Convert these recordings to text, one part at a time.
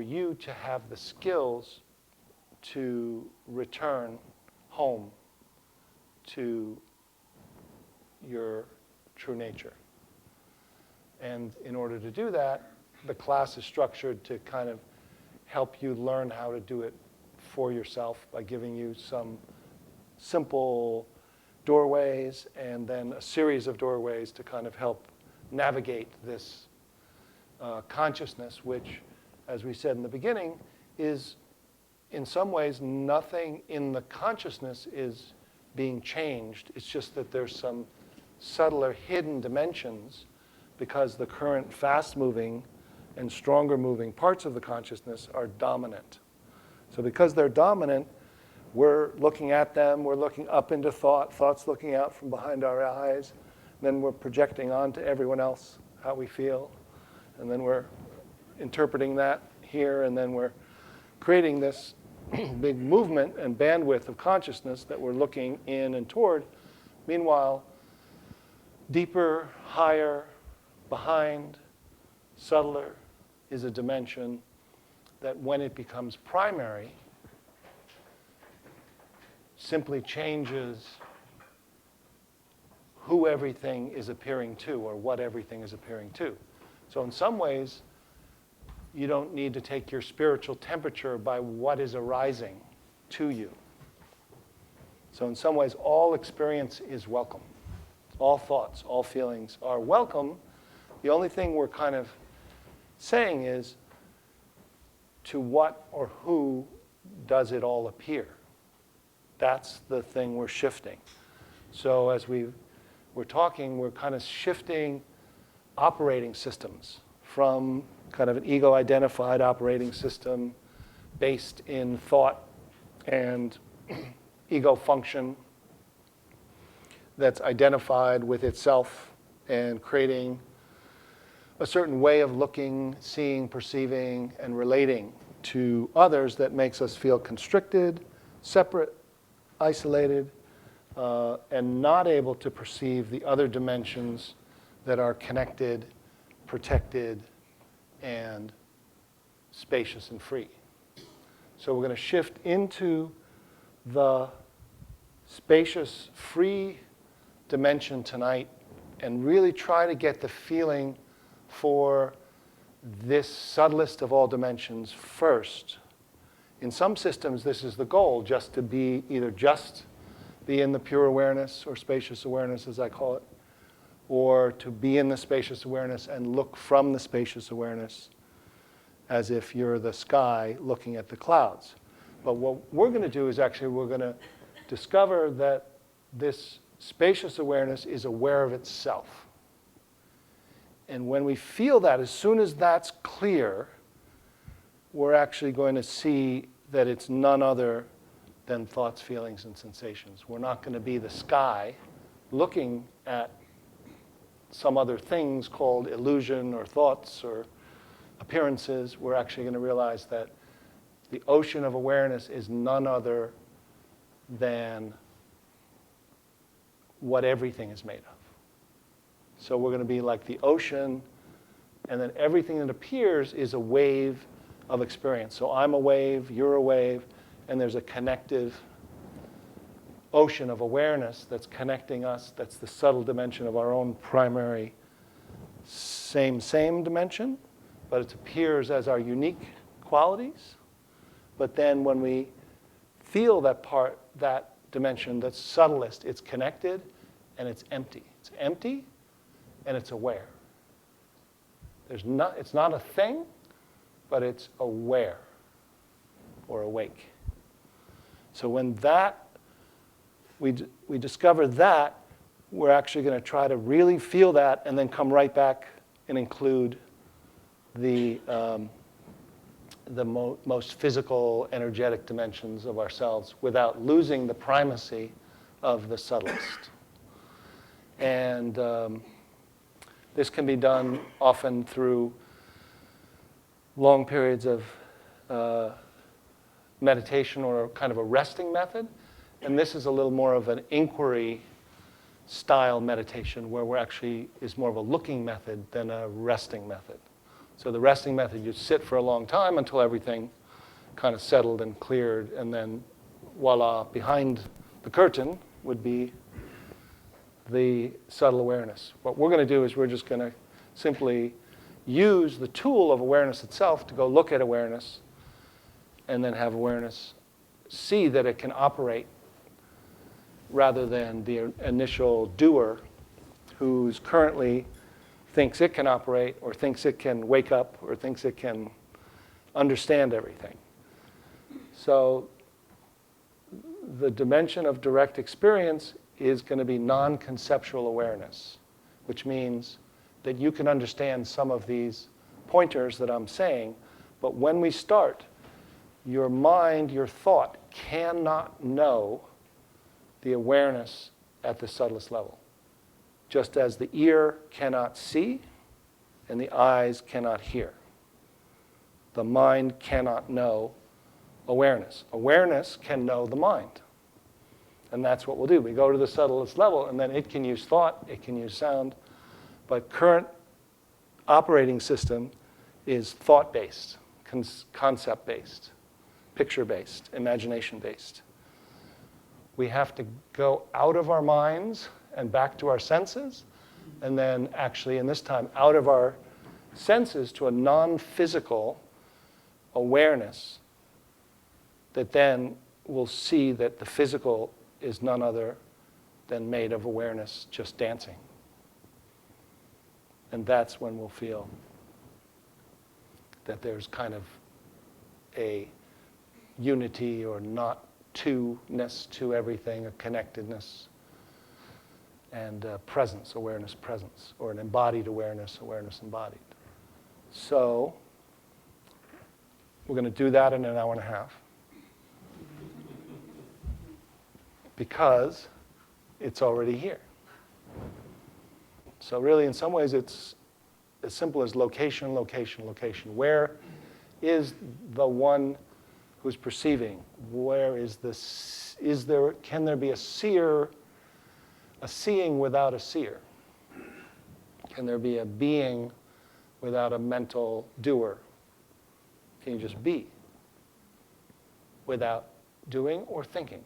you to have the skills to return home to your true nature. And in order to do that, the class is structured to kind of help you learn how to do it for yourself by giving you some simple doorways and then a series of doorways to kind of help navigate this consciousness, which, as we said in the beginning, is in some ways nothing in the consciousness is being changed. It's just that there's some subtler hidden dimensions because the current fast-moving and stronger moving parts of the consciousness are dominant. So because they're dominant, we're looking at them, we're looking up into thoughts looking out from behind our eyes, then we're projecting onto everyone else how we feel, and then we're interpreting that here, and then we're creating this big movement and bandwidth of consciousness that we're looking in and toward. Meanwhile, deeper, higher, behind, subtler is a dimension that when it becomes primary, simply changes who everything is appearing to or what everything is appearing to. So in some ways, you don't need to take your spiritual temperature by what is arising to you. So in some ways, all experience is welcome. All thoughts, all feelings are welcome. The only thing we're kind of saying is, to what or who does it all appear? That's the thing we're shifting. So as we're talking, we're kind of shifting operating systems from kind of an ego-identified operating system based in thought and ego function that's identified with itself and creating a certain way of looking, seeing, perceiving, and relating to others that makes us feel constricted, separate, isolated, and not able to perceive the other dimensions that are connected, protected, and spacious and free. So we're going to shift into the spacious, free dimension tonight and really try to get the feeling for this subtlest of all dimensions first. In some systems, this is the goal, just to be either just be in the pure awareness or spacious awareness, as I call it, or to be in the spacious awareness and look from the spacious awareness as if you're the sky looking at the clouds. But what we're going to do is actually we're going to discover that this spacious awareness is aware of itself. And when we feel that, as soon as that's clear, we're actually going to see that it's none other than thoughts, feelings, and sensations. We're not going to be the sky looking at some other things called illusion or thoughts or appearances. We're actually going to realize that the ocean of awareness is none other than what everything is made of. So we're going to be like the ocean, and then everything that appears is a wave of experience. So I'm a wave, you're a wave, and there's a connective ocean of awareness that's connecting us. That's the subtle dimension of our own primary same dimension, but it appears as our unique qualities. But then when we feel that part, that dimension that's subtlest, it's connected and it's empty. It's empty and it's aware. It's not a thing, but it's aware or awake. So when we discover that, we're actually going to try to really feel that and then come right back and include the most physical, energetic dimensions of ourselves without losing the primacy of the subtlest. And this can be done often through long periods of meditation or kind of a resting method. And this is a little more of an inquiry style meditation where we're actually is more of a looking method than a resting method. So the resting method, you sit for a long time until everything kind of settled and cleared, and then voila, behind the curtain would be the subtle awareness. What we're going to do is we're just going to simply use the tool of awareness itself to go look at awareness and then have awareness see that it can operate rather than the initial doer who's currently thinks it can operate or thinks it can wake up or thinks it can understand everything. So the dimension of direct experience is going to be non-conceptual awareness, which means that you can understand some of these pointers that I'm saying, but when we start, your mind, your thought cannot know the awareness at the subtlest level. Just as the ear cannot see and the eyes cannot hear. The mind cannot know awareness. Awareness can know the mind. And that's what we'll do. We go to the subtlest level, and then it can use thought, it can use sound, but current operating system is thought-based, concept-based, picture-based, imagination-based. We have to go out of our minds and back to our senses, and then actually, in this time, out of our senses to a non-physical awareness that then will see that the physical is none other than made of awareness just dancing. And that's when we'll feel that there's kind of a unity or not two-ness to everything, a connectedness, and presence, awareness, presence, or an embodied awareness, awareness embodied. So we're going to do that in an hour and a half because it's already here. So really, in some ways, it's as simple as location, location, location. Where is the one who's perceiving? Where is this? Can there be a seer, a seeing without a seer? Can there be a being without a mental doer? Can you just be without doing or thinking?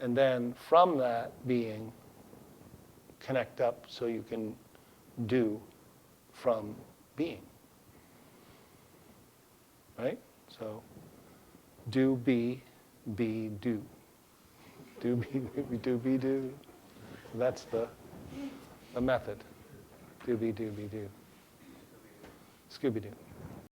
And then from that being, connect up so you can do from being. Right? So do, be, do. Do, be, do. That's the method. Do, be, do. Scooby-Doo.